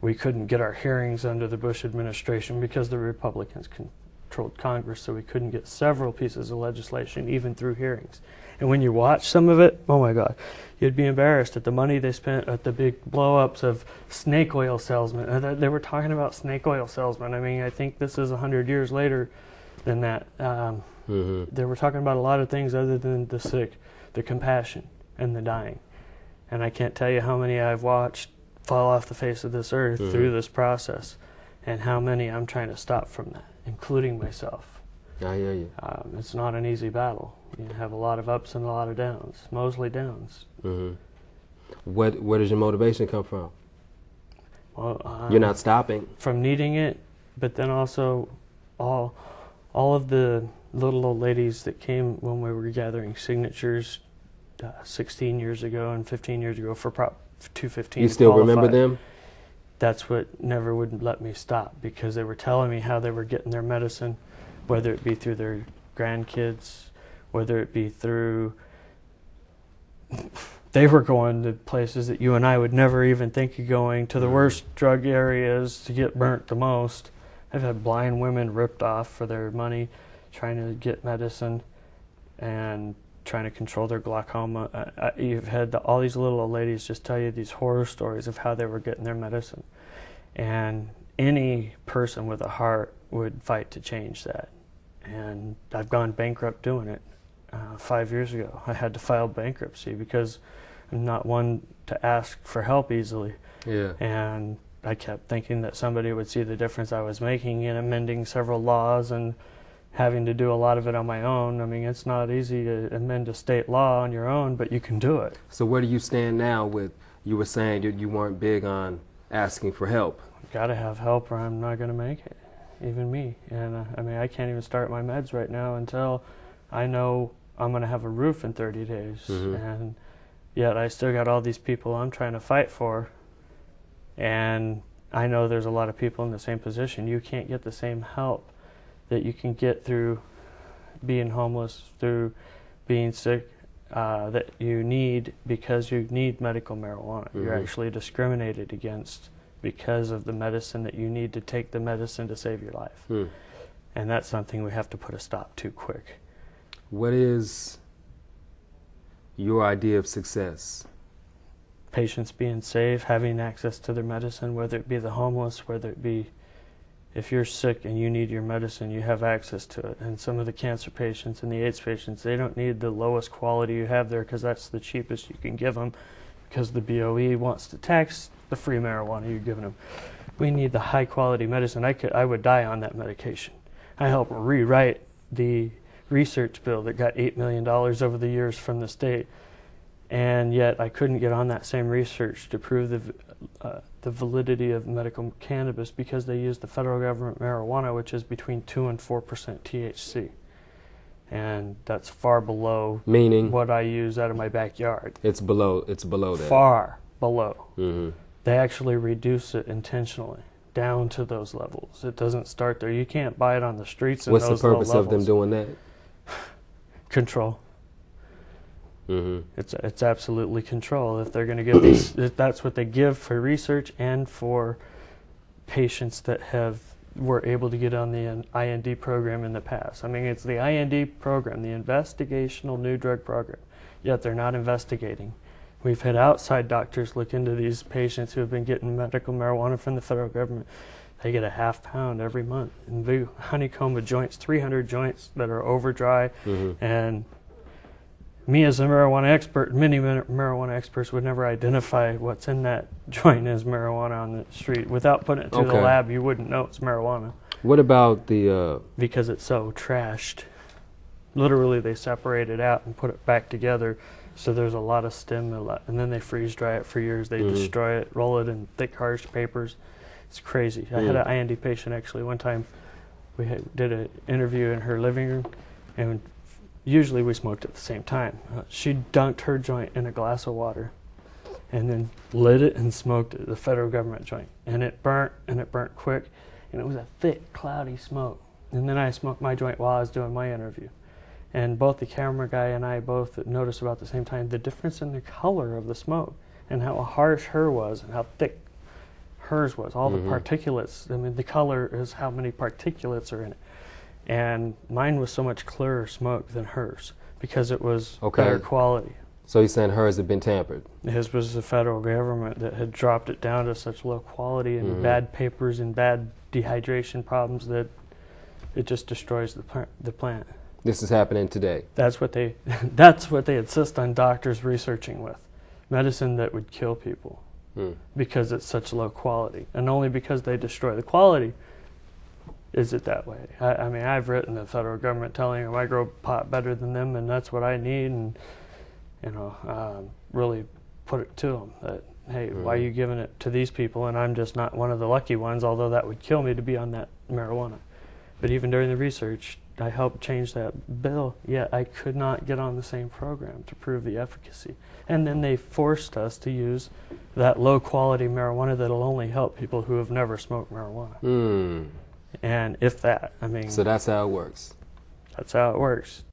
we couldn't get our hearings under the Bush administration because the Republicans controlled Congress, so we couldn't get several pieces of legislation even through hearings. And when you watch some of it, oh my God, you'd be embarrassed at the money they spent at the big blow-ups of snake oil salesmen. They were talking about snake oil salesmen. I mean, I think this is 100 years later than that. They were talking about a lot of things other than the sick, the compassion, and the dying. And I can't tell you how many I've watched fall off the face of this earth through this process, and how many I'm trying to stop from that, including myself. I hear you. It's not an easy battle. You have a lot of ups and a lot of downs, mostly downs. Where does your motivation come from? Well, you're not stopping. From needing it, but then also all of the little old ladies that came when we were gathering signatures 16 years ago and 15 years ago for Prop 215. You still remember them? That's what never would let me stop, because they were telling me how they were getting their medicine, whether it be through their grandkids, whether it be through... They were going to places that you and I would never even think of going, to the worst drug areas to get burnt the most. I've had blind women ripped off for their money trying to get medicine and trying to control their glaucoma. You've had all these little old ladies just tell you these horror stories of how they were getting their medicine. And any person with a heart would fight to change that. And I've gone bankrupt doing it. 5 years ago, I had to file bankruptcy because I'm not one to ask for help easily. And I kept thinking that somebody would see the difference I was making in amending several laws and having to do a lot of it on my own. I mean, it's not easy to amend a state law on your own, but you can do it. So where do you stand now with, you were saying you weren't big on asking for help? Got to have help or I'm not going to make it, even me. And I mean, I can't even start my meds right now until I know I'm going to have a roof in 30 days. And yet I still got all these people I'm trying to fight for. And I know there's a lot of people in the same position. You can't get the same help that you can get through being homeless, through being sick, that you need because you need medical marijuana. You're actually discriminated against because of the medicine that you need to take the medicine to save your life. And that's something we have to put a stop to quick. What is your idea of success? Patients being safe, having access to their medicine, whether it be the homeless, whether it be if you're sick and you need your medicine, you have access to it. And some of the cancer patients and the AIDS patients, they don't need the lowest quality you have there because that's the cheapest you can give them, because the BOE wants to tax the free marijuana you're giving them. We need the high quality medicine. I would die on that medication. I helped rewrite the research bill that got $8 million over the years from the state, and yet I couldn't get on that same research to prove the validity of medical cannabis because they use the federal government marijuana, which is between 2 and 4% THC, and that's far below what I use out of my backyard. It's below that. Far below. They actually reduce it intentionally down to those levels. It doesn't start there. You can't buy it on the streets. What's the purpose of them doing that? Control. It's absolutely control. If they're going to give these, if that's what they give for research and for patients that were able to get on the IND program in the past. I mean, it's the IND program, the Investigational New Drug Program, yet they're not investigating. We've had outside doctors look into these patients who have been getting medical marijuana from the federal government. They get a ½ pound every month. And we honeycomb of joints, 300 joints that are over dry. And me as a marijuana expert, many marijuana experts would never identify what's in that joint as marijuana on the street. Without putting it through the lab, you wouldn't know it's marijuana. What about the... Because it's so trashed. Literally, they separate it out and put it back together. So there's a lot of stem, and then they freeze dry it for years. They destroy it, roll it in thick, harsh papers. It's crazy. I had an IND patient actually one time. We did an interview in her living room, and usually we smoked at the same time. She dunked her joint in a glass of water and then lit it and smoked it, the federal government joint. And it burnt quick, and it was a thick, cloudy smoke. And then I smoked my joint while I was doing my interview. And both the camera guy and I both noticed about the same time the difference in the color of the smoke and how harsh her was and how thick hers was. All Mhm. the particulates, I mean, the color is how many particulates are in it. And mine was so much clearer smoke than hers because it was Okay. better quality. So you're saying hers had been tampered? His was the federal government that had dropped it down to such low quality and bad papers and bad dehydration problems that it just destroys the plant. This is happening today. That's what they that's what they insist on doctors researching with. Medicine that would kill people because it's such low quality. And only because they destroy the quality is it that way. I mean, I've written the federal government telling them I grow pot better than them and that's what I need, and really put it to them that, hey, why are you giving it to these people and I'm just not one of the lucky ones, although that would kill me to be on that marijuana. But even during the research, I helped change that bill, yet I could not get on the same program to prove the efficacy. And then they forced us to use that low-quality marijuana that'll only help people who have never smoked marijuana. And if that, I mean... So that's how it works. That's how it works.